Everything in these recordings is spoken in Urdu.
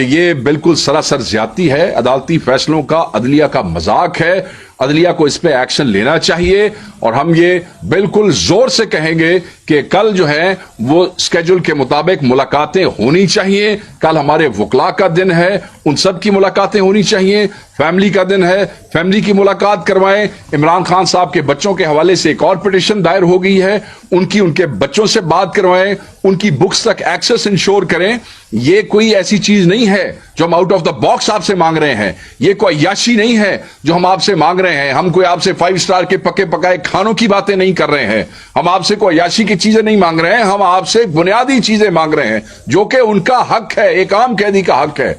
کہ یہ بالکل سراسر زیادتی ہے، عدالتی فیصلوں کا عدلیہ کا مذاق ہے، عدلیہ کو اس پہ ایکشن لینا چاہیے، اور ہم یہ بالکل زور سے کہیں گے کہ کل جو ہے وہ اسکیجول کے مطابق ملاقاتیں ہونی چاہیے. کل ہمارے وکلاء کا دن ہے، ان سب کی ملاقاتیں ہونی چاہیے. فیملی کا دن ہے، فیملی کی ملاقات کروائیں. عمران خان صاحب کے بچوں کے حوالے سے ایک اور پٹیشن دائر ہو گئی ہے، ان کے بچوں سے بات کروائیں، ان کی بکس تک ایکسس انشور کریں. یہ کوئی ایسی چیز نہیں ہے جو ہم آؤٹ آف دا باکس آپ سے مانگ رہے ہیں، یہ کوئی عیاشی نہیں ہے جو ہم آپ سے مانگ رہے ہیں. ہم کوئی آپ سے 5 اسٹار کے پکے پکائے کھانوں کی باتیں نہیں کر رہے ہیں، ہم آپ سے کوئی عیاشی کی چیزیں نہیں مانگ رہے ہیں، ہم آپ سے بنیادی چیزیں مانگ رہے ہیں جو کہ ان کا حق ہے، ایک عام قیدی کا حق ہے.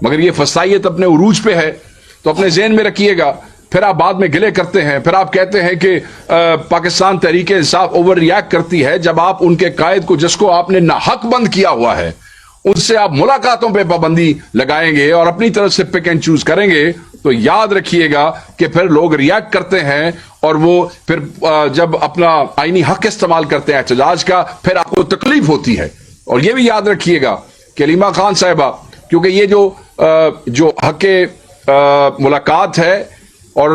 مگر یہ فسائیت اپنے عروج پہ ہے تو اپنے ذہن میں رکھیے گا. پھر آپ بعد میں گلے کرتے ہیں، پھر آپ کہتے ہیں کہ پاکستان تحریک انصاف اوور ریئیکٹ کرتی ہے. جب آپ ان کے قائد کو، جس کو آپ نے ناحق بند کیا ہوا ہے، ان سے آپ ملاقاتوں پہ پابندی لگائیں گے اور اپنی طرف سے پک اینڈ چوز کریں گے، تو یاد رکھیے گا کہ پھر لوگ ریئیکٹ کرتے ہیں، اور وہ پھر جب اپنا آئینی حق استعمال کرتے ہیں احتجاج کا، پھر آپ کو تکلیف ہوتی ہے. اور یہ بھی یاد رکھیے گا کہ علیمہ خان صاحبہ، کیونکہ یہ جو حق ملاقات ہے، اور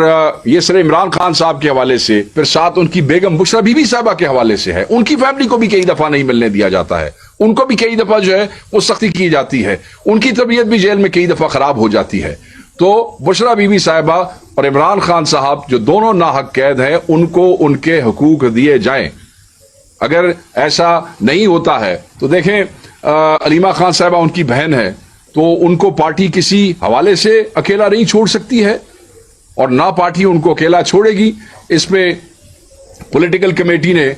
یہ صرف عمران خان صاحب کے حوالے سے، پھر ساتھ ان کی بیگم بشرا بی بی صاحبہ کے حوالے سے ہے. ان کی فیملی کو بھی کئی دفعہ نہیں ملنے دیا جاتا ہے، ان کو بھی کئی دفعہ جو ہے وہ سختی کی جاتی ہے، ان کی طبیعت بھی جیل میں کئی دفعہ خراب ہو جاتی ہے. تو بشرا بی بی صاحبہ اور عمران خان صاحب جو دونوں ناحق قید ہیں، ان کو ان کے حقوق دیے جائیں. اگر ایسا نہیں ہوتا ہے تو دیکھیں، علیمہ خان صاحبہ ان کی بہن ہے، تو ان کو پارٹی کسی حوالے سے اکیلا نہیں چھوڑ سکتی ہے، اور نہ پارٹی ان کو اکیلا چھوڑے گی. اس پہ پولیٹیکل کمیٹی نے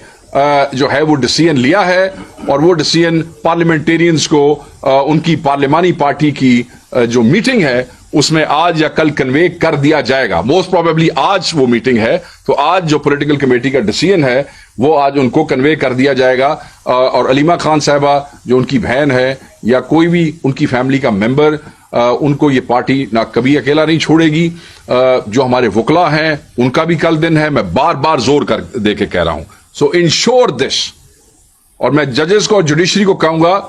جو ہے وہ ڈیسیژن لیا ہے، اور وہ ڈیسیژن پارلیمنٹیرینز کو ان کی پارلیمانی پارٹی کی جو میٹنگ ہے اس میں آج یا کل کنوے کر دیا جائے گا. موسٹ پروبیبلی آج وہ میٹنگ ہے، تو آج جو پولیٹیکل کمیٹی کا ڈیسیژن ہے وہ آج ان کو کنوے کر دیا جائے گا. اور علیمہ خان صاحبہ جو ان کی بہن ہے یا کوئی بھی ان کی فیملی کا ممبر، ان کو یہ پارٹی نہ کبھی اکیلا نہیں چھوڑے گی. جو ہمارے وکلاء ہیں ان کا بھی کل دن ہے، میں بار بار زور کر دے کے کہہ رہا ہوں. سو انشور دس. اور میں ججز کو اور جوڈیشری کو کہوں گا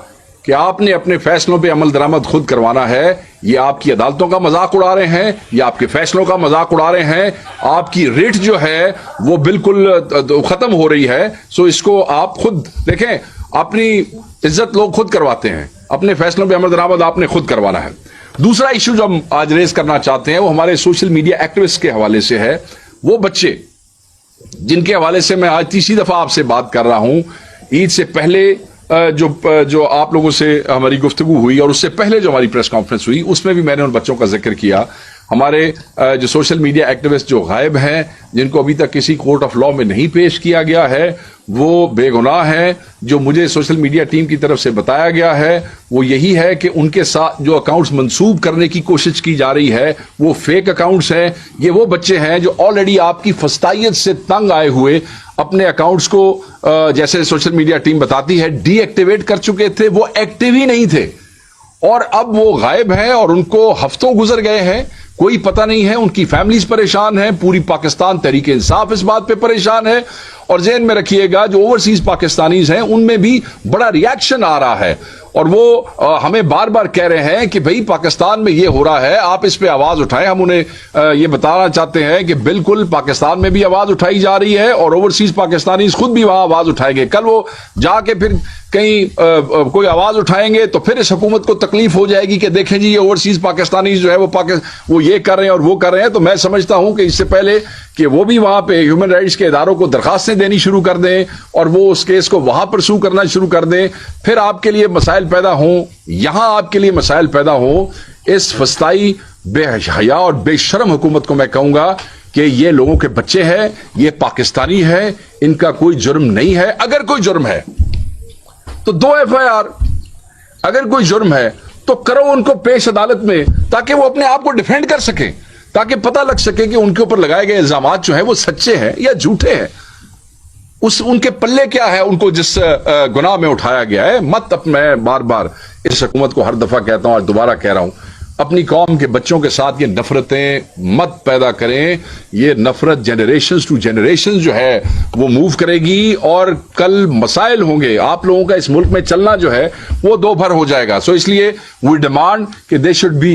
کہ آپ نے اپنے فیصلوں پہ عمل درآمد خود کروانا ہے. یہ آپ کی عدالتوں کا مذاق اڑا رہے ہیں، یہ آپ کے فیصلوں کا مذاق اڑا رہے ہیں. آپ کی ریٹ جو ہے وہ بالکل ختم ہو رہی ہے. سو اس کو آپ خود دیکھیں، اپنی عزت لوگ خود کرواتے ہیں، اپنے فیصلوں پہ عمل درآمد آپ نے خود کروانا ہے. دوسرا ایشو جو ہم آج ریز کرنا چاہتے ہیں وہ ہمارے سوشل میڈیا ایکٹیوسٹ کے حوالے سے ہے. وہ بچے جن کے حوالے سے میں آج تیسری دفعہ آپ سے بات کر رہا ہوں، عید سے پہلے جو آپ لوگوں سے ہماری گفتگو ہوئی، اور اس سے پہلے جو ہماری پریس کانفرنس ہوئی، اس میں بھی میں نے ان بچوں کا ذکر کیا. ہمارے جو سوشل میڈیا ایکٹیوسٹ جو غائب ہیں، جن کو ابھی تک کسی کورٹ آف لا میں نہیں پیش کیا گیا ہے، وہ بے گناہ ہیں. جو مجھے سوشل میڈیا ٹیم کی طرف سے بتایا گیا ہے وہ یہی ہے کہ ان کے ساتھ جو اکاؤنٹس منسوب کرنے کی کوشش کی جا رہی ہے وہ فیک اکاؤنٹس ہیں. یہ وہ بچے ہیں جو آلریڈی آپ کی فسطائیت سے تنگ آئے ہوئے اپنے اکاؤنٹس کو جیسے سوشل میڈیا ٹیم بتاتی ہے ڈی ایکٹیویٹ کر چکے تھے، وہ ایکٹیو ہی نہیں تھے، اور اب وہ غائب ہیں اور ان کو ہفتوں گزر گئے ہیں، کوئی پتہ نہیں ہے. ان کی فیملیز پریشان ہیں، پوری پاکستان تحریک انصاف اس بات پہ پریشان ہے. اور ذہن میں رکھیے گا جو اوورسیز پاکستانیز ہیں ان میں بھی بڑا ریاکشن آ رہا ہے، اور وہ ہمیں بار بار کہہ رہے ہیں کہ بھئی پاکستان میں یہ ہو رہا ہے، آپ اس پہ آواز اٹھائیں. ہم انہیں یہ بتانا چاہتے ہیں کہ بالکل پاکستان میں بھی آواز اٹھائی جا رہی ہے، اور اوورسیز پاکستانیز خود بھی وہاں آواز اٹھائیں گے. کل وہ جا کے پھر کہیں کوئی آواز اٹھائیں گے تو پھر اس حکومت کو تکلیف ہو جائے گی کہ دیکھیں جی یہ اوورسیز پاکستانیز جو ہے وہ یہ کر رہے ہیں اور وہ کر رہے ہیں. تو میں سمجھتا ہوں کہ اس سے پہلے کہ وہ بھی وہاں پہ ہیومن رائٹس کے اداروں کو درخواستیں دینی شروع کر دیں اور وہ اس کیس کو وہاں پرسو کرنا شروع کر دیں، پھر آپ کے لیے مسائل پیدا ہوں، یہاں آپ کے لیے مسائل پیدا ہوں. اس فسطائی بے حیا اور بے شرم حکومت کو میں کہوں گا کہ یہ لوگوں کے بچے ہیں، یہ پاکستانی ہے، ان کا کوئی جرم نہیں ہے. اگر کوئی جرم ہے تو 2 FIR، اگر کوئی جرم ہے تو کرو ان کو پیش عدالت میں تاکہ وہ اپنے آپ کو ڈیفینڈ کر سکیں، تاکہ پتہ لگ سکے کہ ان کے اوپر لگائے گئے الزامات جو ہیں وہ سچے ہیں یا جھوٹے ہیں، ان کے پلے کیا ہے، ان کو جس گناہ میں اٹھایا گیا ہے. میں بار بار اس حکومت کو ہر دفعہ کہتا ہوں اور دوبارہ کہہ رہا ہوں، اپنی قوم کے بچوں کے ساتھ یہ نفرتیں مت پیدا کریں. یہ نفرت جنریشنز ٹو جنریشنز جو ہے وہ موو کرے گی اور کل مسائل ہوں گے. آپ لوگوں کا اس ملک میں چلنا جو ہے وہ دو بھر ہو جائے گا. سو اس لیے وی ڈیمانڈ کہ they should be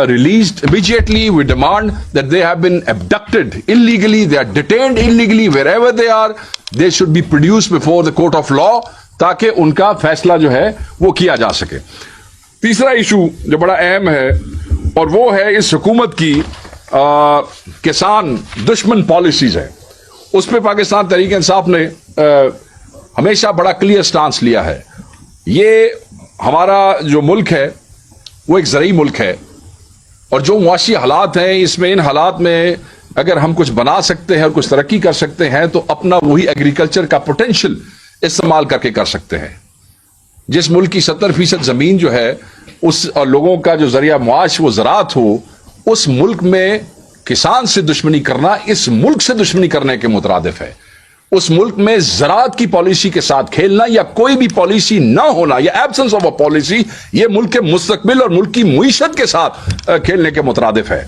released immediately. We demand that they have been abducted illegally, they are detained illegally wherever they are. They should be produced before the court of law تاکہ ان کا فیصلہ جو ہے وہ کیا جا سکے. تیسرا ایشو جو بڑا اہم ہے اور وہ ہے اس حکومت کی کسان دشمن پالیسیز ہے. اس پہ پاکستان تحریک انصاف نے ہمیشہ بڑا کلیئر سٹانس لیا ہے. یہ ہمارا جو ملک ہے وہ ایک زرعی ملک ہے اور جو معاشی حالات ہیں اس میں ان حالات میں اگر ہم کچھ بنا سکتے ہیں اور کچھ ترقی کر سکتے ہیں تو اپنا وہی ایگریکلچر کا پوٹینشیل استعمال کر کے کر سکتے ہیں. جس ملک کی 70% زمین جو ہے اس اور لوگوں کا جو ذریعہ معاش وہ زراعت ہو, اس ملک میں کسان سے دشمنی کرنا اس ملک سے دشمنی کرنے کے مترادف ہے. اس ملک میں زراعت کی پالیسی کے ساتھ کھیلنا یا کوئی بھی پالیسی نہ ہونا یا ایبسنس آف اے پالیسی یہ ملک کے مستقبل اور ملک کی معیشت کے ساتھ کھیلنے کے مترادف ہے.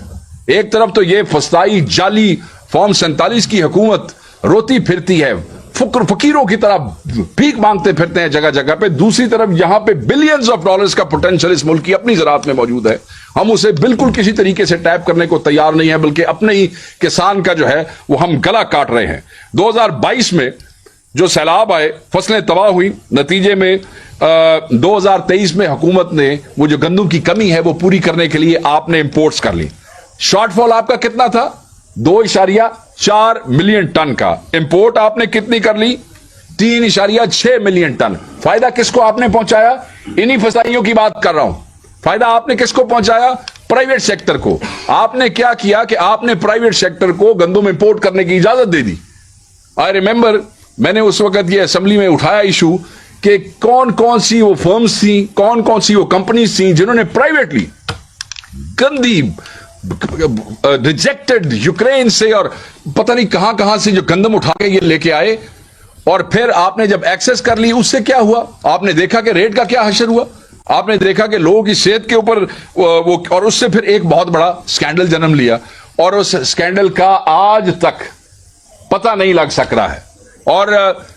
ایک طرف تو یہ فسطائی جعلی فارم 47 کی حکومت روتی پھرتی ہے, فقیروں کی طرح بھیک مانگتے پھرتے ہیں جگہ جگہ پہ. دوسری طرف یہاں پہ بلینز آف ڈالرز کا پوٹینشیل اس ملک کی اپنی زراعت میں موجود ہے. ہم اسے بالکل کسی طریقے سے ٹیپ کرنے کو تیار نہیں ہے بلکہ اپنے ہی کسان کا جو ہے وہ ہم گلا کاٹ رہے ہیں. 2022 میں جو سیلاب آئے فصلیں تباہ ہوئی, نتیجے میں 2023 میں حکومت نے وہ جو گندم کی کمی ہے وہ پوری کرنے کے لیے آپ نے امپورٹس کر لی. شارٹ فال آپ کا کتنا تھا؟ 2.4 ملین ٹن کا. امپورٹ آپ نے کتنی کر لی؟ 3.6 ملین ٹن. فائدہ کس کو آپ نے پہنچایا؟ انہی فسائیوں کی بات کر رہا ہوں. فائدہ آپ نے کس کو پہنچایا؟ پرائیویٹ سیکٹر کو. آپ نے کیا کیا کہ آپ نے پرائیویٹ سیکٹر کو گندم امپورٹ کرنے کی اجازت دے دی. آئی ریمبر میں نے اس وقت یہ اسمبلی میں اٹھایا ایشو کہ کون کون سی وہ فرمز تھیں, کون کون سی وہ کمپنیز تھیں جنہوں نے پرائیویٹلی گندی ریجیکٹڈ یوکرین سے اور پتہ نہیں کہاں کہاں سے جو گندم اٹھا کے یہ لے کے آئے, اور پھر آپ نے جب ایکسس کر لی اس سے کیا ہوا؟ آپ نے دیکھا کہ ریٹ کا کیا حشر ہوا, آپ نے دیکھا کہ لوگوں کی صحت کے اوپر وہ, اور اس سے پھر ایک بہت بڑا سکینڈل جنم لیا اور اس سکینڈل کا آج تک پتہ نہیں لگ سک رہا ہے. اور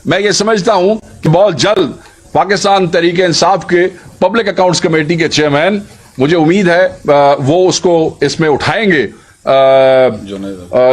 میں یہ سمجھتا ہوں کہ بہت جلد پاکستان تحریک انصاف کے پبلک اکاؤنٹس کمیٹی کے چیئرمین, مجھے امید ہے وہ اس کو اس میں اٹھائیں گے,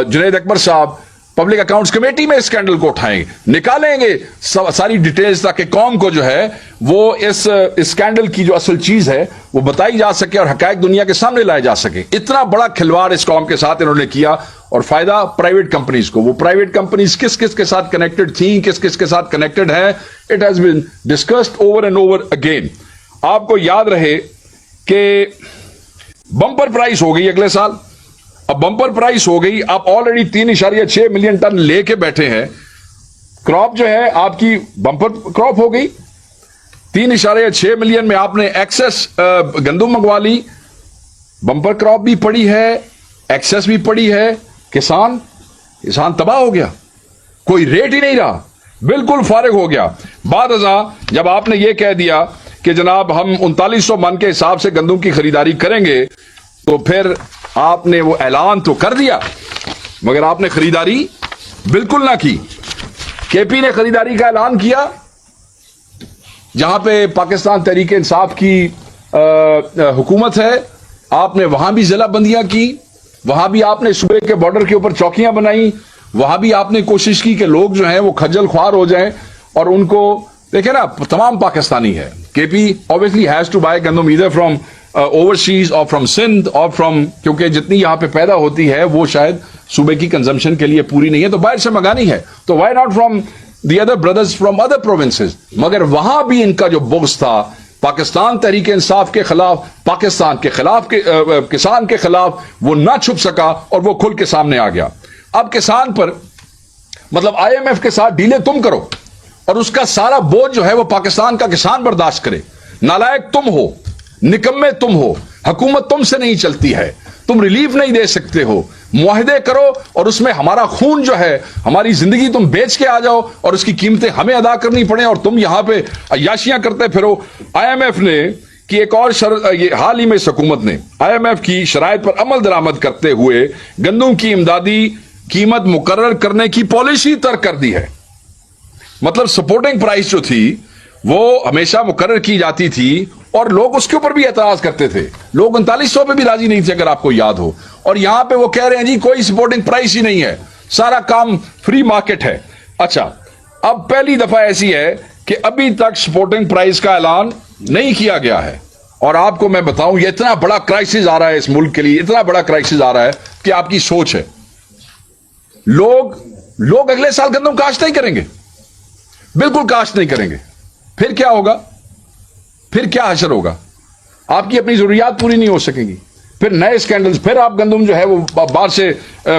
جنید اکبر صاحب پبلک اکاؤنٹس کمیٹی میں اسکینڈل کو اٹھائیں گے, نکالیں گے ساری ڈیٹیلز تاکہ قوم کو جو ہے وہ اس اسکینڈل کی جو اصل چیز ہے وہ بتائی جا سکے اور حقائق دنیا کے سامنے لائے جا سکے. اتنا بڑا کھلواڑ اس قوم کے ساتھ انہوں نے کیا اور فائدہ پرائیویٹ کمپنیز کو. وہ پرائیویٹ کمپنیز کس کس کے ساتھ کنیکٹڈ تھیں, کس کس کے ساتھ کنیکٹڈ ہیں, it has been discussed over and over again. آپ کو یاد رہے کہ بمپر پرائس ہو گئی اگلے سال. اب بمپر پرائس ہو گئی, آپ آلریڈی 3.6 ملین ٹن لے کے بیٹھے ہیں. کراپ جو ہے آپ کی بمپر کراپ ہو گئی, 3.6 ملین میں آپ نے ایکسس گندم منگوا لی. بمپر کراپ بھی پڑی ہے, ایکسس بھی پڑی ہے. کسان تباہ ہو گیا, کوئی ریٹ ہی نہیں رہا, بالکل فارغ ہو گیا. بعد ازاں جب آپ نے یہ کہہ دیا کہ جناب ہم 3900 من کے حساب سے گندم کی خریداری کریں گے, تو پھر آپ نے وہ اعلان تو کر دیا مگر آپ نے خریداری بالکل نہ کی. کے پی نے خریداری کا اعلان کیا, جہاں پہ پاکستان تحریک انصاف کی حکومت ہے, آپ نے وہاں بھی ضلع بندیاں کی, وہاں بھی آپ نے صوبے کے بارڈر کے اوپر چوکیاں بنائی, وہاں بھی آپ نے کوشش کی کہ لوگ جو ہیں وہ کھجل خوار ہو جائیں اور ان کو دیکھیں نا, تمام پاکستانی ہے. کے پی obviously has to buy گندم either from overseas or from Sindh or from, کیونکہ جتنی یہاں پہ پیدا ہوتی ہے وہ شاید صوبے کی کنزمپشن کے لیے پوری نہیں ہے تو باہر سے منگانی ہے, تو why not from the other brothers from other provinces. مگر وہاں بھی ان کا جو بغض تھا پاکستان تحریک انصاف کے خلاف, پاکستان کے خلاف, کسان کے خلاف, وہ نہ چھپ سکا اور وہ کھل کے سامنے آ گیا. اب کسان پر مطلب IMF کے ساتھ ڈیلیں تم کرو اور اس کا سارا بوجھ جو ہے وہ پاکستان کا کسان برداشت کرے. نالائق تم ہو, نکمے تم ہو, حکومت تم سے نہیں چلتی ہے, تم ریلیف نہیں دے سکتے ہو, معاہدے کرو اور اس میں ہمارا خون جو ہے, ہماری زندگی تم بیچ کے آ جاؤ اور اس کی قیمتیں ہمیں ادا کرنی پڑیں اور تم یہاں پہ عیاشیاں کرتے پھرو. IMF نے کہ ایک اور یہ حال ہی میں اس حکومت نے IMF کی شرائط پر عمل درآمد کرتے ہوئے گندم کی امدادی قیمت مقرر کرنے کی پالیسی ترک کر دی ہے. مطلب سپورٹنگ پرائس جو تھی وہ ہمیشہ مقرر کی جاتی تھی اور لوگ اس کے اوپر بھی اعتراض کرتے تھے. لوگ 3900 پہ بھی راضی نہیں تھے اگر آپ کو یاد ہو. اور یہاں پہ وہ کہہ رہے ہیں جی کوئی سپورٹنگ پرائس ہی نہیں ہے, سارا کام فری مارکیٹ ہے. اچھا, اب پہلی دفعہ ایسی ہے کہ ابھی تک سپورٹنگ پرائس کا اعلان نہیں کیا گیا ہے. اور آپ کو میں بتاؤں یہ اتنا بڑا کرائسس آ رہا ہے اس ملک کے لیے, اتنا بڑا کرائسس آ رہا ہے کہ آپ کی سوچ ہے. لوگ اگلے سال گندم کاشت نہیں کریں گے, بالکل کاشت نہیں کریں گے. پھر کیا ہوگا؟ پھر کیا حشر ہوگا؟ آپ کی اپنی ضروریات پوری نہیں ہو سکیں گی. پھر نئے سکینڈلز, پھر آپ گندم جو ہے وہ باہر سے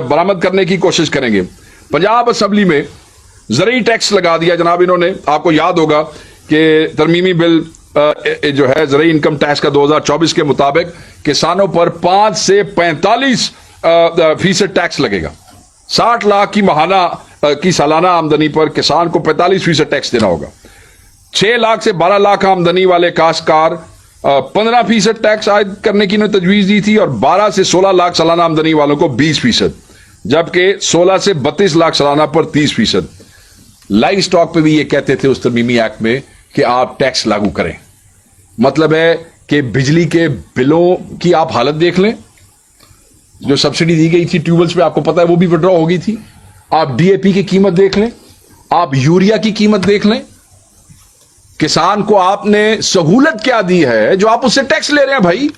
برآمد کرنے کی کوشش کریں گے. پنجاب اسمبلی میں زرعی ٹیکس لگا دیا جناب انہوں نے. آپ کو یاد ہوگا کہ ترمیمی بل جو ہے زرعی انکم ٹیکس کا 2024 کے مطابق کسانوں پر 5 سے 45% ٹیکس لگے گا. 60 لاکھ کی ماہانہ کی سالانہ آمدنی پر کسان کو 45% ٹیکس دینا ہوگا. 6 لاکھ سے 12 لاکھ آمدنی والے کاشتکار 15% ٹیکس عائد کرنے کی انہوں نے تجویز دی تھی, اور 12 سے 16 لاکھ سالانہ آمدنی والوں کو 20%, جبکہ 16 سے 32 لاکھ سالانہ پر 30%. لائف سٹاک پہ بھی یہ کہتے تھے اس ترمیمی ایکٹ میں کہ آپ ٹیکس لاگو کریں. مطلب ہے کہ بجلی کے بلوں کی آپ حالت دیکھ لیں, جو سبسڈی دی گئی تھی ٹیوبویلز پہ آپ کو پتا ہے وہ بھی وڈرا ہو گئی تھی. آپ DAP کی قیمت دیکھ لیں, آپ یوریا کی قیمت دیکھ لیں. کسان کو آپ نے سہولت کیا دی ہے جو آپ اس سے ٹیکس لے رہے ہیں بھائی؟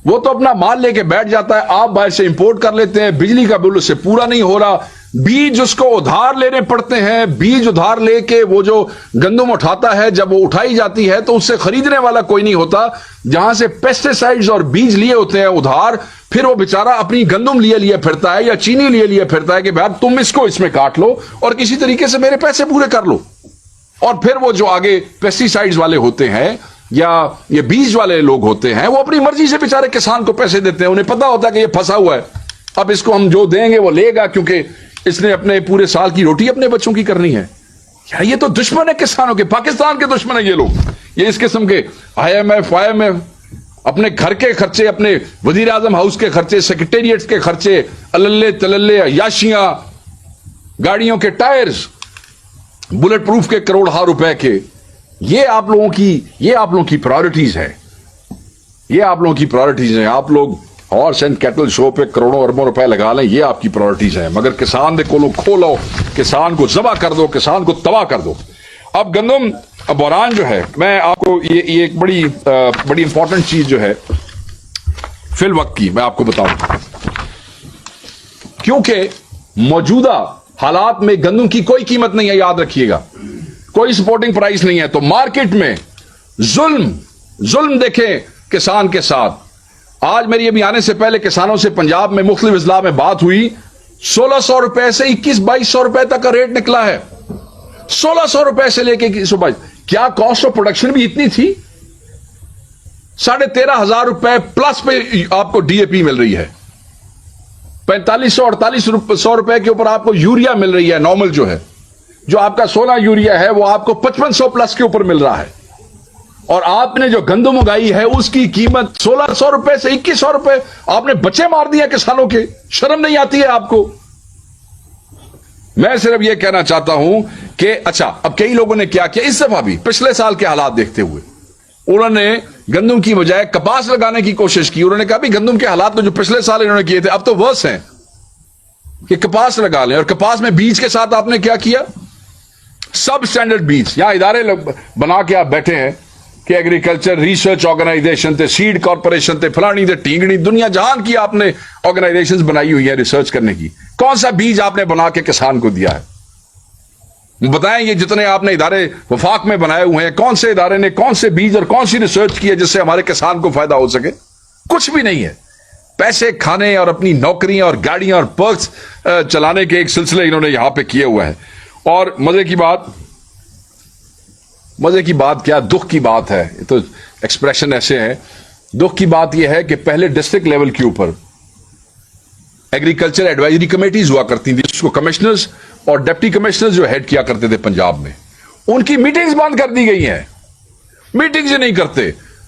وہ تو اپنا مال لے کے بیٹھ جاتا ہے, آپ باہر سے امپورٹ کر لیتے ہیں, بجلی کا بل اس سے پورا نہیں ہو رہا, بیج اس کو ادھار لینے پڑتے ہیں, بیج ادھار لے کے وہ جو گندم اٹھاتا ہے جب وہ اٹھائی جاتی ہے تو اس سے خریدنے والا کوئی نہیں ہوتا. جہاں سے پیسٹیسائیڈز اور بیج لیے ہوتے ہیں ادھار, پھر وہ بیچارہ اپنی گندم لیے پھرتا ہے یا چینی لیے پھرتا ہے کہ بھائی تم اس کو اس میں کاٹ لو اور کسی طریقے سے میرے پیسے پورے کر لو. اور پھر وہ جو آگے پیسٹیسائیڈز والے ہوتے ہیں یا یہ بیج والے لوگ ہوتے ہیں وہ اپنی مرضی سے بیچارے کسان کو پیسے دیتے ہیں. انہیں پتا ہوتا ہے کہ یہ پھنسا ہوا ہے, اب اس کو ہم جو دیں گے وہ لے گا کیونکہ اس نے اپنے پورے سال کی روٹی اپنے بچوں کی کرنی ہے. یار یہ تو دشمن ہے کسانوں کے, پاکستان کے دشمن ہے یہ لوگ. یہ اس قسم کے IMF اپنے گھر کے خرچے, اپنے وزیر اعظم ہاؤس کے خرچے, سیکریٹریٹس کے خرچے, اللے تللے عیاشیاں, گاڑیوں کے ٹائرز, بلٹ پروف کے کروڑ روپے کے, یہ آپ لوگوں کی پرائورٹیز ہے. یہ آپ لوگوں کی پرائورٹیز ہیں. آپ لوگ ہارس اینڈ کیٹل شو پہ کروڑوں اربوں روپے لگا لیں, یہ آپ کی پرائورٹیز ہیں. مگر کسان دے کولوں کھولو, کسان کو ذبح کر دو, کسان کو تباہ کر دو. اب گندم بحران جو ہے, میں آپ کو یہ ایک بڑی امپورٹنٹ چیز جو ہے فی الوقت کی میں آپ کو بتاؤں, کیونکہ موجودہ حالات میں گندم کی کوئی قیمت نہیں ہے, یاد رکھیے گا, کوئی سپورٹنگ پرائس نہیں ہے. تو مارکیٹ میں ظلم دیکھیں کسان کے ساتھ. آج میری ابھی آنے سے پہلے کسانوں سے پنجاب میں مختلف اضلاع میں بات ہوئی, 1600 روپے سے 2100-2200 روپے تک کا ریٹ نکلا ہے. 1600 روپے سے لے کے 2122. کیا کاسٹ آف پروڈکشن بھی اتنی تھی؟ 13,500 روپے پلس پہ آپ کو DAP مل رہی ہے, 4500-4800 روپے کے اوپر آپ کو یوریا مل رہی ہے نارمل جو ہے, جو آپ کا 16 یوریا ہے وہ آپ کو 5500 پلس کے اوپر مل رہا ہے. اور آپ نے جو گندم اگائی ہے اس کی قیمت 1600 روپے سے 2100 روپے, آپ نے بچے مار دیے کسانوں کے. شرم نہیں آتی ہے آپ کو؟ میں صرف یہ کہنا چاہتا ہوں کہ اچھا, اب کئی لوگوں نے کیا کیا اس دفعہ بھی, پچھلے سال کے حالات دیکھتے ہوئے انہوں نے گندم کی بجائے کپاس لگانے کی کوشش کی. انہوں نے کہا بھی گندم کے حالات تو جو پچھلے سال انہوں نے کیے تھے اب تو ورس ہیں, کہ کپاس لگا لیں. اور کپاس میں بیج کے ساتھ آپ نے کیا کیا؟ سب اسٹینڈرڈ بیج. یہاں ادارے بنا کے آپ بیٹھے ہیں کہ ایگریکلچر ریسرچ آرگنائزیشن تھے, سیڈ کارپوریشن تھے, فلانی تھے, ٹینگڑی, دنیا جہان کی آپ نے آرگنائزیشن بنائی ہوئی ہے ریسرچ کرنے کی. کون سا بیج آپ نے بنا کے کسان کو دیا ہے؟ بتائیں, یہ جتنے آپ نے ادارے وفاق میں بنائے ہوئے ہیں, کون سے ادارے نے کون سے بیج اور کون سی ریسرچ کی ہے جس سے ہمارے کسان کو فائدہ ہو سکے؟ کچھ بھی نہیں ہے. پیسے کھانے اور اپنی نوکریاں اور گاڑیاں اور پرکس چلانے کے ایک سلسلے انہوں نے یہاں پہ کیے ہوئے ہیں. اور مزے کی بات کیا, دکھ کی بات ہے, یہ تو ایکسپریشن ایسے ہیں. دکھ کی بات یہ ہے کہ پہلے ڈسٹرکٹ لیول کے اوپر ایگریکلچر ایڈوائزری کمیٹیز ہوا کرتی تھی, جس کو کمشنرز اور ڈپٹی کمشنرز جو ہیڈ کیا کرتے تھے پنجاب میں, ان کی میٹنگز بند کر دی گئی ہیں. میٹنگز نہیں کرتے.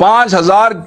5000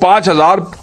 5000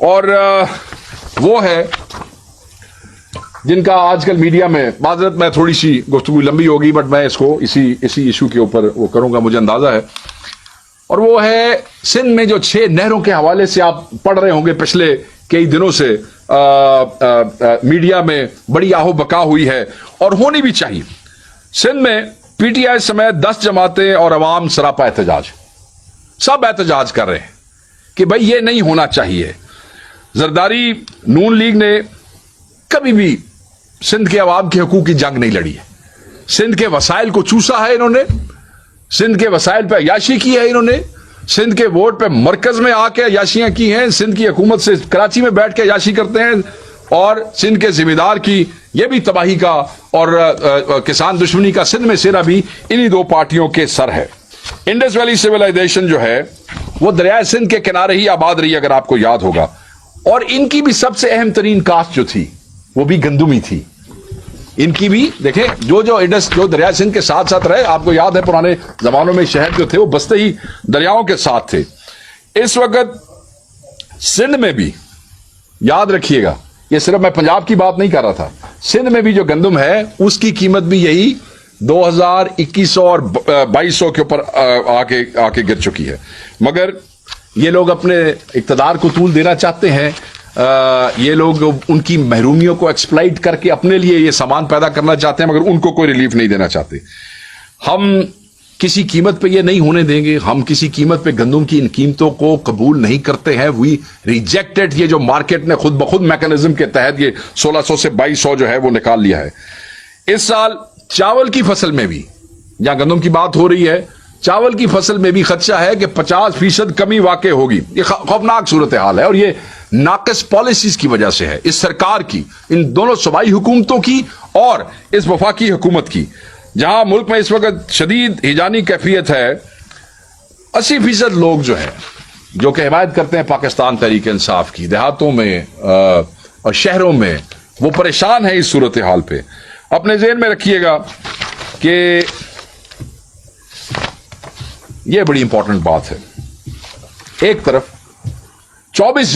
اور وہ ہے جن کا آج کل میڈیا میں معذرت میں تھوڑی سی گفتگو لمبی ہوگی بٹ میں اس کو اسی ایشو کے اوپر وہ کروں گا، مجھے اندازہ ہے، اور وہ ہے سندھ میں جو 6 نہروں کے حوالے سے آپ پڑھ رہے ہوں گے پچھلے کئی دنوں سے میڈیا میں بڑی آہو بکا ہوئی ہے اور ہونی بھی چاہیے۔ سندھ میں پی ٹی آئی سمیت 10 جماعتیں اور عوام سراپا احتجاج، سب احتجاج کر رہے ہیں کہ بھائی یہ نہیں ہونا چاہیے۔ زرداری نون لیگ نے کبھی بھی سندھ کے عوام کے حقوق کی جنگ نہیں لڑی ہے، سندھ کے وسائل کو چوسا ہے انہوں نے، سندھ کے وسائل پہ عیاشی کی ہے انہوں نے، سندھ کے ووٹ پہ مرکز میں آ کے عیاشیاں کی ہیں، سندھ کی حکومت سے کراچی میں بیٹھ کے عیاشی کرتے ہیں، اور سندھ کے ذمہ دار کی یہ بھی تباہی کا اور کسان دشمنی کا سندھ میں سیرا بھی انہی 2 پارٹیوں کے سر ہے۔ انڈس ویلی سویلائزیشن جو ہے وہ دریائے سندھ کے کنارے ہی آباد رہی، اگر آپ کو یاد ہوگا، اور ان کی بھی سب سے اہم ترین کاشت جو تھی وہ بھی گندمی تھی۔ ان کی بھی دیکھیں جو انڈس جو دریائے سندھ کے ساتھ ساتھ رہے، آپ کو یاد ہے پرانے زمانوں میں شہر جو تھے وہ بستے ہی دریاؤں کے ساتھ تھے۔ اس وقت سندھ میں بھی یاد رکھیے گا، یہ صرف میں پنجاب کی بات نہیں کر رہا تھا، سندھ میں بھی جو گندم ہے اس کی قیمت بھی یہی 2100 اور 2200 کے اوپر آ کے گر چکی ہے، مگر یہ لوگ اپنے اقتدار کو طول دینا چاہتے ہیں، یہ لوگ ان کی محرومیوں کو ایکسپلائٹ کر کے اپنے لیے یہ سامان پیدا کرنا چاہتے ہیں، مگر ان کو کوئی ریلیف نہیں دینا چاہتے۔ ہم کسی قیمت پہ یہ نہیں ہونے دیں گے، ہم کسی قیمت پہ گندم کی ان قیمتوں کو قبول نہیں کرتے ہیں۔ وی ریجیکٹڈ، یہ جو مارکیٹ نے خود بخود میکانزم کے تحت یہ 1600 سے 2200 جو ہے وہ نکال لیا ہے۔ اس سال چاول کی فصل میں بھی، جہاں گندم کی بات ہو رہی ہے، چاول کی فصل میں بھی خدشہ ہے کہ 50% کمی واقع ہوگی۔ یہ خوفناک صورتحال ہے اور یہ ناقص پالیسیز کی وجہ سے ہے، اس سرکار کی، ان دونوں صوبائی حکومتوں کی اور اس وفاقی حکومت کی، جہاں ملک میں اس وقت شدید ہیجانی کیفیت ہے۔ 80% لوگ جو ہیں جو کہ حمایت کرتے ہیں پاکستان تحریک انصاف کی، دیہاتوں میں اور شہروں میں، وہ پریشان ہیں اس صورتحال پہ۔ اپنے ذہن میں رکھیے گا کہ یہ بڑی امپورٹنٹ بات ہے۔ ایک طرف 24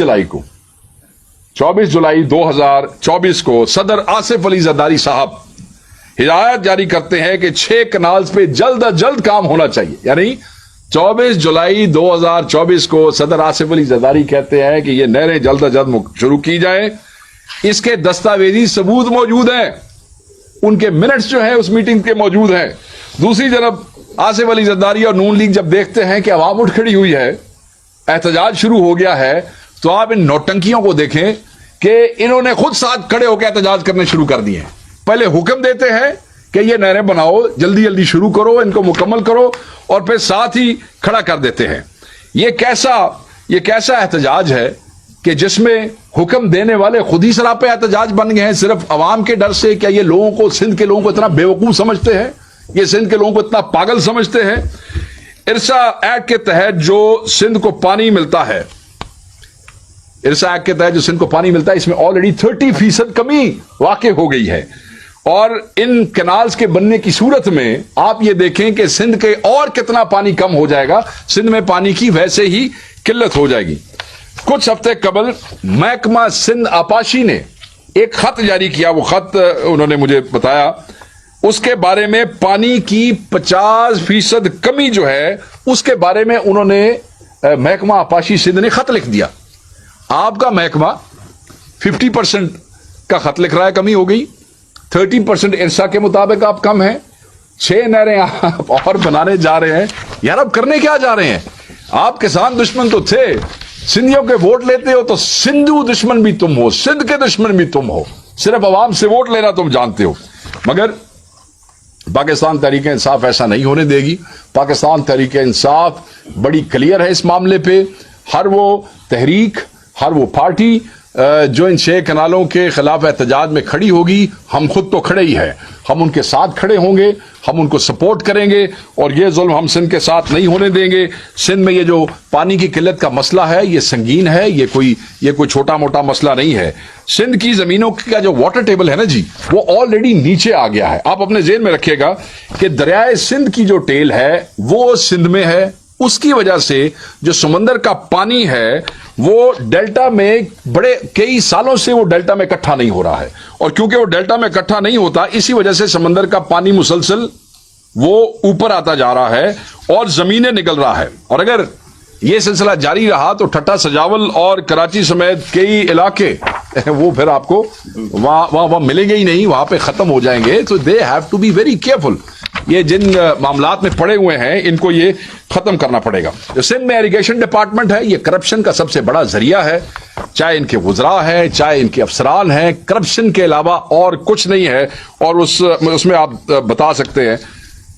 جولائی 2024 کو صدر آصف علی زرداری صاحب ہدایت جاری کرتے ہیں کہ 6 کنالز پہ جلد از جلد کام ہونا چاہیے، یعنی 24 جولائی 2024 کو صدر آصف علی زرداری کہتے ہیں کہ یہ نہریں جلد از جلد شروع کی جائیں۔ اس کے دستاویزی ثبوت موجود ہیں، ان کے منٹس جو ہیں اس میٹنگ کے موجود ہیں۔ دوسری طرف آصف علی زرداری اور نون لیگ جب دیکھتے ہیں کہ عوام اٹھ کھڑی ہوئی ہے، احتجاج شروع ہو گیا ہے، تو آپ ان نوٹنکیوں کو دیکھیں کہ انہوں نے خود ساتھ کھڑے ہو کے احتجاج کرنے شروع کر دیے ہیں۔ پہلے حکم دیتے ہیں کہ یہ نہریں بناؤ، جلدی جلدی شروع کرو، ان کو مکمل کرو، اور پھر ساتھ ہی کھڑا کر دیتے ہیں۔ یہ کیسا احتجاج ہے کہ جس میں حکم دینے والے خود ہی سراپے احتجاج بن گئے ہیں صرف عوام کے ڈر سے؟ کیا یہ لوگوں کو، سندھ کے لوگوں کو اتنا بیوقوف سمجھتے ہیں؟ یہ سندھ کے لوگوں کو اتنا پاگل سمجھتے ہیں؟ ارسا ایکٹ کے تحت جو سندھ کو پانی ملتا ہے، ارسا ایکٹ کے تحت جو سندھ کو پانی ملتا ہے، اس میں آلریڈی 30% کمی واقع ہو گئی ہے، اور ان کنالز کے بننے کی صورت میں آپ یہ دیکھیں کہ سندھ کے اور کتنا پانی کم ہو جائے گا، سندھ میں پانی کی ویسے ہی قلت ہو جائے گی۔ کچھ ہفتے قبل محکمہ سندھ آپاشی نے ایک خط جاری کیا، وہ خط انہوں نے مجھے بتایا، اس کے بارے میں پانی کی 50% کمی جو ہے اس کے بارے میں انہوں نے محکمہ آپاشی سندھ نے خط لکھ دیا۔ آپ کا محکمہ 50% کا خط لکھ رہا ہے کمی ہو گئی، 30% ارسا کے مطابق آپ کم ہیں، 6 نہریں آپ اور بنانے جا رہے ہیں۔ یار اب کرنے کیا جا رہے ہیں؟ آپ کسان دشمن تو تھے، سندھیوں کے ووٹ لیتے ہو تو سندھو دشمن بھی تم ہو، سندھ کے دشمن بھی تم ہو، صرف عوام سے ووٹ لینا تم جانتے ہو۔ مگر پاکستان تحریک انصاف ایسا نہیں ہونے دے گی۔ پاکستان تحریک انصاف بڑی کلیئر ہے اس معاملے پہ۔ ہر وہ تحریک، ہر وہ پارٹی جو ان 6 کنالوں کے خلاف احتجاج میں کھڑی ہوگی، ہم خود تو کھڑے ہی ہیں، ہم ان کے ساتھ کھڑے ہوں گے، ہم ان کو سپورٹ کریں گے، اور یہ ظلم ہم سندھ کے ساتھ نہیں ہونے دیں گے۔ سندھ میں یہ جو پانی کی قلت کا مسئلہ ہے یہ سنگین ہے، یہ کوئی چھوٹا موٹا مسئلہ نہیں ہے۔ سندھ کی زمینوں کا جو واٹر ٹیبل ہے نا جی، وہ آلریڈی نیچے آ گیا ہے۔ آپ اپنے ذہن میں رکھیے گا کہ دریائے سندھ کی جو ٹیل ہے وہ سندھ میں ہے، اس کی وجہ سے جو سمندر کا پانی ہے وہ ڈیلٹا میں بڑے کئی سالوں سے وہ ڈیلٹا میں اکٹھا نہیں ہو رہا ہے، اور کیونکہ وہ ڈیلٹا میں اکٹھا نہیں ہوتا، اسی وجہ سے سمندر کا پانی مسلسل وہ اوپر آتا جا رہا ہے اور زمینیں نکل رہا ہے. اور اگر یہ سلسلہ جاری رہا تو ٹھٹا سجاول اور کراچی سمیت کئی علاقے وہ پھر آپ کو وہاں ملیں گے ہی نہیں، وہاں پہ ختم ہو جائیں گے. تو they have to be very careful. یہ جن معاملات میں پڑے ہوئے ہیں ان کو یہ ختم کرنا پڑے گا. جو سندھ میں ایریگیشن ڈپارٹمنٹ ہے، یہ کرپشن کا سب سے بڑا ذریعہ ہے، چاہے ان کے وزراء ہیں، چاہے ان کے افسران ہیں، کرپشن کے علاوہ اور کچھ نہیں ہے. اور اس میں آپ بتا سکتے ہیں،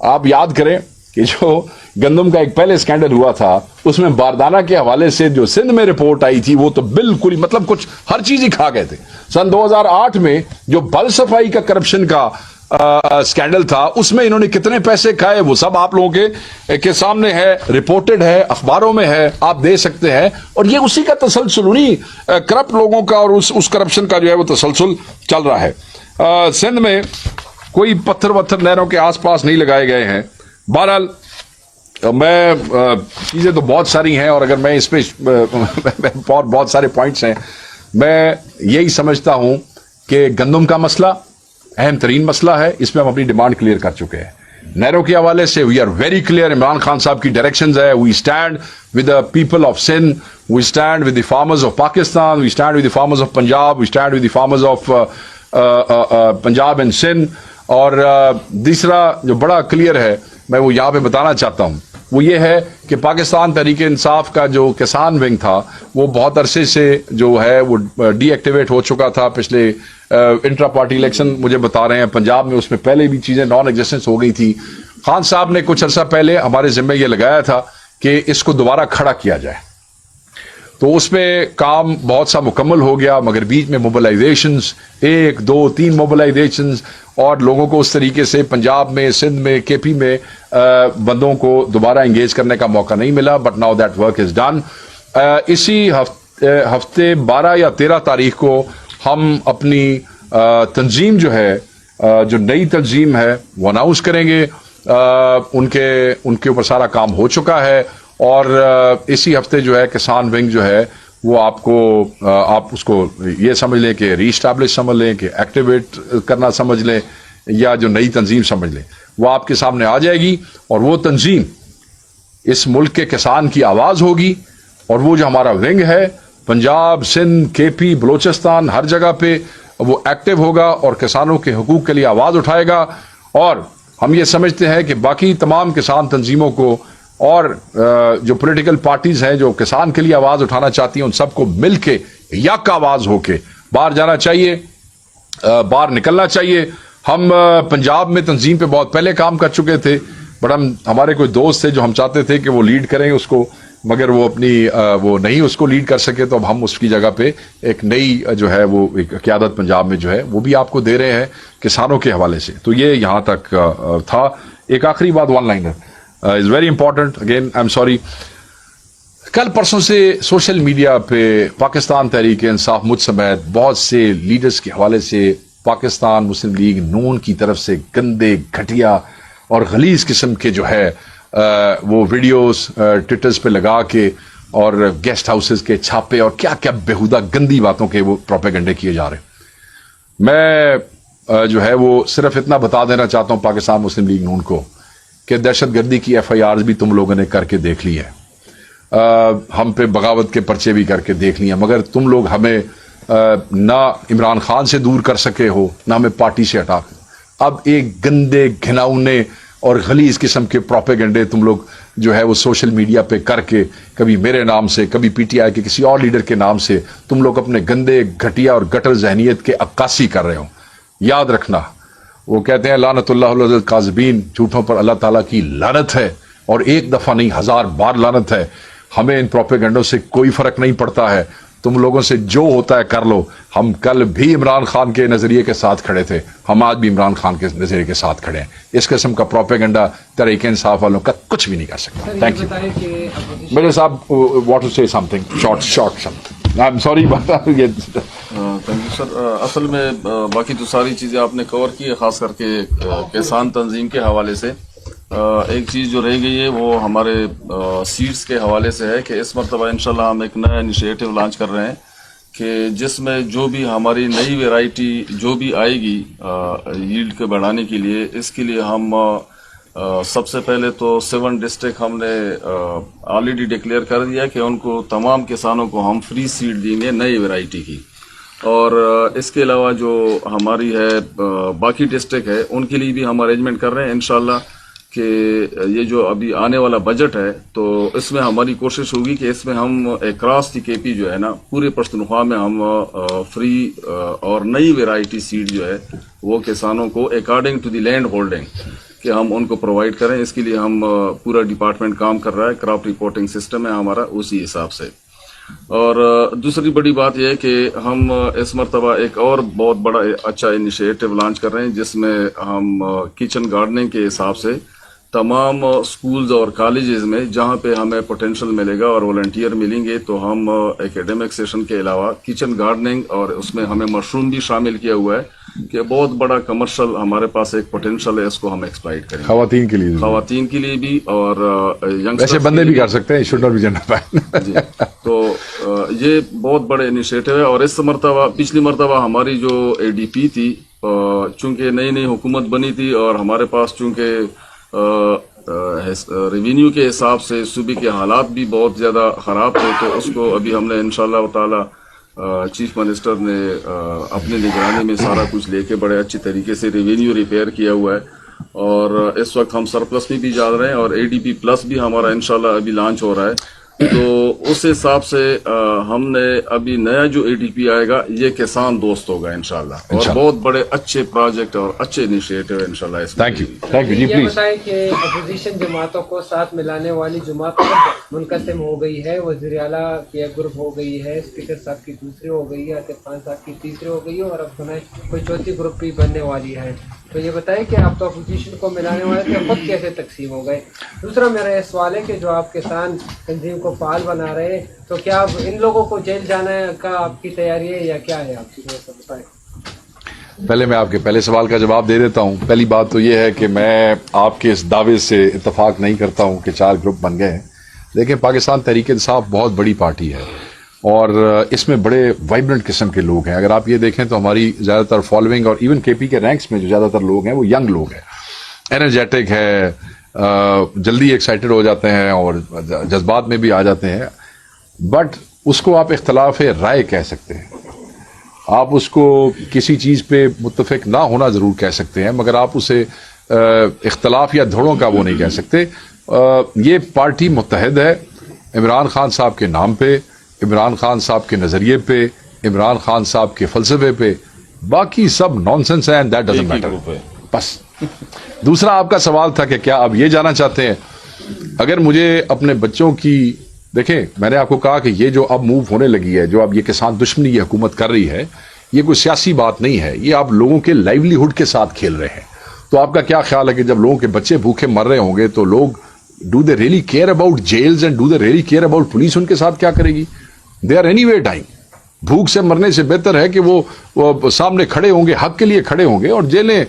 آپ یاد کریں کہ جو گندم کا ایک پہلے اسکینڈل ہوا تھا، اس میں باردانہ کے حوالے سے جو سندھ میں رپورٹ آئی تھی وہ تو بالکل مطلب کچھ ہر چیز ہی کھا گئے تھے. سن 2008 میں جو بل صفائی کا کرپشن کا اسکینڈل تھا، اس میں انہوں نے کتنے پیسے کھائے وہ سب آپ لوگوں کے سامنے ہے، رپورٹڈ ہے، اخباروں میں ہے، آپ دے سکتے ہیں. اور یہ اسی کا تسلسل، انہی کرپٹ لوگوں کا اور اس کرپشن کا جو ہے وہ تسلسل چل رہا ہے. سندھ میں کوئی پتھر وتھر نہروں کے آس پاس نہیں لگائے گئے ہیں. بہرحال میں چیزیں تو بہت ساری ہیں، اور اگر میں اس پہ اور بہت سارے پوائنٹس ہیں. میں یہی سمجھتا ہوں کہ گندم کا مسئلہ اہم ترین مسئلہ ہے، اس میں ہم اپنی ڈیمانڈ کلیئر کر چکے ہیں. نہروں کے حوالے سے we are very clear. Imran Khan صاحب کی ڈائریکشنز ہے، we stand with the people of Sindh, we stand with the farmers of Pakistan, we stand with the farmers of Punjab, we stand with the farmers of Punjab and Sindh. اور دوسرا جو بڑا کلیئر ہے میں وہ یہاں پہ بتانا چاہتا ہوں، وہ یہ ہے کہ پاکستان تحریک انصاف کا جو کسان ونگ تھا وہ بہت عرصے سے جو ہے وہ ڈی ایکٹیویٹ ہو چکا تھا. پچھلے انٹرا پارٹی الیکشن مجھے بتا رہے ہیں پنجاب میں، اس میں پہلے بھی چیزیں نان ایگزسٹنس ہو گئی تھی. خان صاحب نے کچھ عرصہ پہلے ہمارے ذمہ یہ لگایا تھا کہ اس کو دوبارہ کھڑا کیا جائے، تو اس میں کام بہت سا مکمل ہو گیا، مگر بیچ میں موبلائزیشنز 1 2 3 موبلائزیشنز اور لوگوں کو اس طریقے سے پنجاب میں، سندھ میں، کے پی میں بندوں کو دوبارہ انگیج کرنے کا موقع نہیں ملا. But now that work is done. اسی ہفتے 12 یا 13 تاریخ کو ہم اپنی تنظیم جو ہے، جو نئی تنظیم ہے وہ اناؤنس کریں گے. ان کے اوپر سارا کام ہو چکا ہے، اور اسی ہفتے جو ہے کسان ونگ جو ہے وہ آپ اس کو یہ سمجھ لیں کہ ری اسٹیبلش سمجھ لیں، کہ ایکٹیویٹ کرنا سمجھ لیں، یا جو نئی تنظیم سمجھ لیں، وہ آپ کے سامنے آ جائے گی. اور وہ تنظیم اس ملک کے کسان کی آواز ہوگی، اور وہ جو ہمارا ونگ ہے پنجاب، سندھ، کے پی، بلوچستان، ہر جگہ پہ وہ ایکٹیو ہوگا اور کسانوں کے حقوق کے لیے آواز اٹھائے گا. اور ہم یہ سمجھتے ہیں کہ باقی تمام کسان تنظیموں کو اور جو پولیٹیکل پارٹیز ہیں جو کسان کے لیے آواز اٹھانا چاہتی ہیں، ان سب کو مل کے یک آواز ہو کے باہر جانا چاہیے، باہر نکلنا چاہیے. ہم پنجاب میں تنظیم پہ بہت پہلے کام کر چکے تھے، بٹ ہمارے کوئی دوست تھے جو ہم چاہتے تھے کہ وہ لیڈ کریں اس کو، مگر وہ نہیں اس کو لیڈ کر سکے. تو اب ہم اس کی جگہ پہ ایک نئی جو ہے وہ ایک قیادت پنجاب میں جو ہے وہ بھی آپ کو دے رہے ہیں کسانوں کے حوالے سے. تو یہ یہاں تک تھا. ایک آخری بات، one liner is very important. Again I am sorry, کل پرسوں سے سوشل میڈیا پہ پاکستان تحریک انصاف مجھ سمیت بہت سے لیڈرز کے حوالے سے پاکستان مسلم لیگ نون کی طرف سے گندے، گھٹیا اور غلیظ قسم کے جو ہے وہ ویڈیوز ٹویٹرز پہ لگا کے، اور گیسٹ ہاؤسز کے چھاپے اور کیا کیا بےہودہ گندی باتوں کے وہ پروپیگنڈے کیے جا رہے ہیں. میں جو ہے وہ صرف اتنا بتا دینا چاہتا ہوں پاکستان مسلم لیگ نون کو کہ دہشت گردی کی ایف آئی آرز بھی تم لوگوں نے کر کے دیکھ لی ہے، ہم پہ بغاوت کے پرچے بھی کر کے دیکھ لیے، مگر تم لوگ ہمیں نہ عمران خان سے دور کر سکے ہو، نہ ہمیں پارٹی سے ہٹا. اب ایک گندے، گھناؤنے اور غلیظ قسم کے پروپیگنڈے تم لوگ جو ہے وہ سوشل میڈیا پہ کر کے، کبھی میرے نام سے، کبھی پی ٹی آئی کے کسی اور لیڈر کے نام سے، تم لوگ اپنے گندے، گھٹیا اور گٹر ذہنیت کے عکاسی کر رہے ہو. یاد رکھنا، وہ کہتے ہیں لعنت اللہ علی الکاذبین، جھوٹوں پر اللہ تعالیٰ کی لعنت ہے، اور ایک دفعہ نہیں 1000 بار لعنت ہے. ہمیں ان پروپیگنڈوں سے کوئی فرق نہیں پڑتا ہے. تم لوگوں سے جو ہوتا ہے کر لو. ہم کل بھی عمران خان کے نظریے کے ساتھ کھڑے تھے، ہم آج بھی عمران خان کے نظریے کے ساتھ کھڑے ہیں. اس قسم کا پروپیگنڈا تحریک انصاف والوں کا کچھ بھی نہیں کر سکتا. Thank you. میرے صاحب وانٹ ٹو سے some thing short some. I am sorry. Thank you sir. اصل میں باقی تو ساری چیزیں آپ نے کور کی ہے، خاص کر کے کسان تنظیم کے حوالے سے. ایک چیز جو رہ گئی ہے وہ ہمارے سیڈز کے حوالے سے ہے کہ اس مرتبہ انشاءاللہ ہم ایک نیا انیشیٹو لانچ کر رہے ہیں کہ جس میں جو بھی ہماری نئی ویرائٹی جو بھی آئے گی ییلڈ کو بڑھانے کے لیے، اس کے لیے ہم سب سے پہلے تو 7 ڈسٹرکٹ ہم نے آلریڈی ڈکلیئر کر دیا کہ ان کو تمام کسانوں کو ہم فری سیڈ دیں گے نئی ویرائٹی کی، اور اس کے علاوہ جو ہماری ہے باقی ڈسٹرکٹ ہے ان کے لیے بھی ہم ارینجمنٹ کر رہے ہیں انشاءاللہ کہ یہ جو ابھی آنے والا بجٹ ہے تو اس میں ہماری کوشش ہوگی کہ اس میں ہم اکراس دی کے پی جو ہے نا پورے پشتونخوا میں ہم فری اور نئی ویرائٹی سیڈ جو ہے وہ کسانوں کو according to the land holding کہ ہم ان کو پرووائڈ کریں۔ اس کے لیے ہم پورا ڈپارٹمنٹ کام کر رہا ہے، کراپ رپورٹنگ سسٹم ہے ہمارا اسی حساب سے۔ اور دوسری بڑی بات یہ ہے کہ ہم اس مرتبہ ایک اور بہت بڑا اچھا انیشیٹو لانچ کر رہے ہیں جس میں ہم کچن گارڈننگ کے حساب سے تمام سکولز اور کالجز میں جہاں پہ ہمیں پوٹینشیل ملے گا اور والنٹیئر ملیں گے تو ہم ایکیڈمک سیشن کے علاوہ کچن گارڈننگ اور اس میں ہمیں مشروم بھی شامل کیا ہوا ہے کہ بہت بڑا کمرشل ہمارے پاس ایک پوٹینشیل ہے، اس کو ہم ایکسپلائٹ کریں خواتین کے لیے بھی اور ویسے بندے بھی کر سکتے ہیں، شوڈ ناٹ بی جنڈر جی۔ تو یہ بہت بڑے انیشیٹو ہے، اور اس مرتبہ پچھلی مرتبہ ہماری جو اے ڈی پی تھی چونکہ نئی نئی حکومت بنی تھی اور ہمارے پاس چونکہ ریونیو کے حساب سے صوبے کے حالات بھی بہت زیادہ خراب تھے، تو اس کو ابھی ہم نے انشاءاللہ تعالی چیف منسٹر نے اپنی نگرانی میں سارا کچھ لے کے بڑے اچھی طریقے سے ریونیو ریپیئر کیا ہوا ہے، اور اس وقت ہم سرپلس میں بھی جا رہے ہیں اور اے ڈی پی پلس بھی ہمارا انشاءاللہ ابھی لانچ ہو رہا ہے۔ تو اس حساب سے ہم نے ابھی نیا جو اے ڈی پی آئے گا یہ کسان دوست ہوگا انشاءاللہ، اور بہت بڑے اچھے پروجیکٹ اور اچھے انیشیٹو انشاءاللہ اس میں۔ تھینک یو جی، یہ پلیز بتائیں کہ اپوزیشن جماعتوں کو ساتھ ملانے والی جماعت منقسم ہو گئی ہے، وزیر اعلیٰ کی ایک گروپ ہو گئی ہے، اسپیکر صاحب کی دوسری ہو گئی ہے، عاطف خان صاحب کی تیسری ہو گئی ہے، اور اب سنیں کوئی چوتھی گروپ بھی بننے والی ہے۔ تو یہ بتائیں کہ آپ تو اپوزیشن کو ملانے والے تھے، خود کیسے تقسیم ہو گئے؟ دوسرا میرا یہ سوال ہے کہ جو آپ کسان تنظیم کو فعال بنا رہے ہیں تو کیا اب ان لوگوں کو جیل جانے کا آپ کی تیاری ہے یا کیا ہے آپ کی؟ بتائیں۔ پہلے میں آپ کے پہلے سوال کا جواب دے دیتا ہوں۔ پہلی بات تو یہ ہے کہ میں آپ کے اس دعوے سے اتفاق نہیں کرتا ہوں کہ 4 گروپ بن گئے ہیں، لیکن پاکستان تحریک انصاف بہت بڑی پارٹی ہے اور اس میں بڑے وائبرنٹ قسم کے لوگ ہیں۔ اگر آپ یہ دیکھیں تو ہماری زیادہ تر فالوئنگ اور ایون کے پی کے رینکس میں جو زیادہ تر لوگ ہیں وہ ینگ لوگ ہیں، انرجیٹک ہے، جلدی ایکسائٹڈ ہو جاتے ہیں اور جذبات میں بھی آ جاتے ہیں، بٹ اس کو آپ اختلاف رائے کہہ سکتے ہیں، آپ اس کو کسی چیز پہ متفق نہ ہونا ضرور کہہ سکتے ہیں، مگر آپ اسے اختلاف یا دھڑوں کا وہ نہیں کہہ سکتے۔ یہ پارٹی متحد ہے عمران خان صاحب کے نام پہ، عمران خان صاحب کے نظریے پہ، عمران خان صاحب کے فلسفے پہ، باقی سب نانسنس ہیں، دیٹ ڈزنٹ میٹر۔ بس دوسرا آپ کا سوال تھا کہ کیا آپ یہ جانا چاہتے ہیں؟ اگر مجھے اپنے بچوں کی، دیکھیں میں نے آپ کو کہا کہ یہ جو اب موو ہونے لگی ہے، جو اب یہ کسان دشمنی یہ حکومت کر رہی ہے، یہ کوئی سیاسی بات نہیں ہے، یہ آپ لوگوں کے لائیولی ہوڈ کے ساتھ کھیل رہے ہیں۔ تو آپ کا کیا خیال ہے کہ جب لوگوں کے بچے بھوکے مر رہے ہوں گے تو لوگ do they really care about jails and do they really care about police ان کے ساتھ کیا کرے گی؟ They are anyway dying. بھوک سے مرنے سے بہتر ہے کہ وہ سامنے کھڑے ہوں گے، حق کے لیے کھڑے ہوں گے، اور جیلیں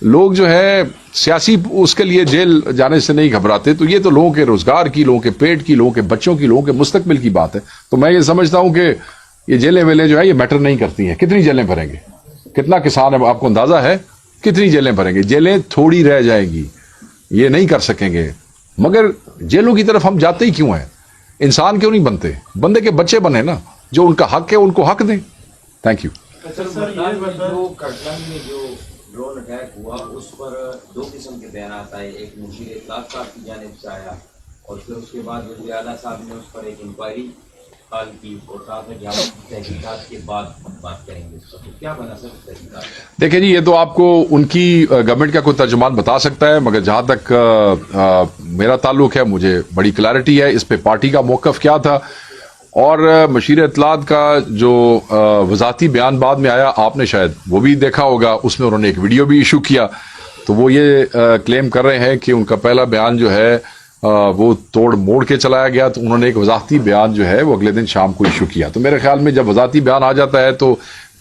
لوگ جو ہے سیاسی اس کے لیے جیل جانے سے نہیں گھبراتے، تو یہ تو لوگوں کے روزگار کی، لوگوں کے پیٹ کی، لوگوں کے بچوں کی، لوگوں کے مستقبل کی بات ہے۔ تو میں یہ سمجھتا ہوں کہ یہ جیلیں ویلیں جو ہے یہ میٹر نہیں کرتی ہیں۔ کتنی جیلیں بھریں گے؟ کتنا کسان ہے آپ کو اندازہ ہے؟ کتنی جیلیں بھریں گے؟ جیلیں تھوڑی رہ جائیں گی، یہ نہیں کر سکیں گے، مگر جیلوں کی طرف ہم جاتے ہی کیوں ہیں؟ انسان کیوں نہیں بنتے؟ بندے کے بچے بنے نا، جو ان کا حق ہے ان کو حق دیں۔ Thank you. جو کرٹن میں جو ڈرون اٹیک ہوا اس پر 2 قسم کے بیانات آئے، ایک مشیر اطلاعات صاحب کی جانب سے آیا اور پھر اس کے بعد وزیر اعلیٰ صاحب نے اس پر ایک انکوائری کال کی اور کہا تھا کہ ہم تحقیقات کے بعد بات کریں گے۔ اس پر کیا بنا سر تحقیقات؟ دیکھیں جی، یہ تو آپ کو ان کی گورنمنٹ کا کوئی ترجمان بتا سکتا ہے، مگر جہاں تک میرا تعلق ہے مجھے بڑی کلیئرٹی ہے اس پہ پارٹی کا موقف کیا تھا۔ اور مشیر اطلاعات کا جو وضاحتی بیان بعد میں آیا، آپ نے شاید وہ بھی دیکھا ہوگا، اس میں انہوں نے ایک ویڈیو بھی ایشو کیا، تو وہ یہ کلیم کر رہے ہیں کہ ان کا پہلا بیان جو ہے وہ توڑ موڑ کے چلایا گیا، تو انہوں نے ایک وضاحتی بیان جو ہے وہ اگلے دن شام کو ایشو کیا۔ تو میرے خیال میں جب وضاحتی بیان آ جاتا ہے تو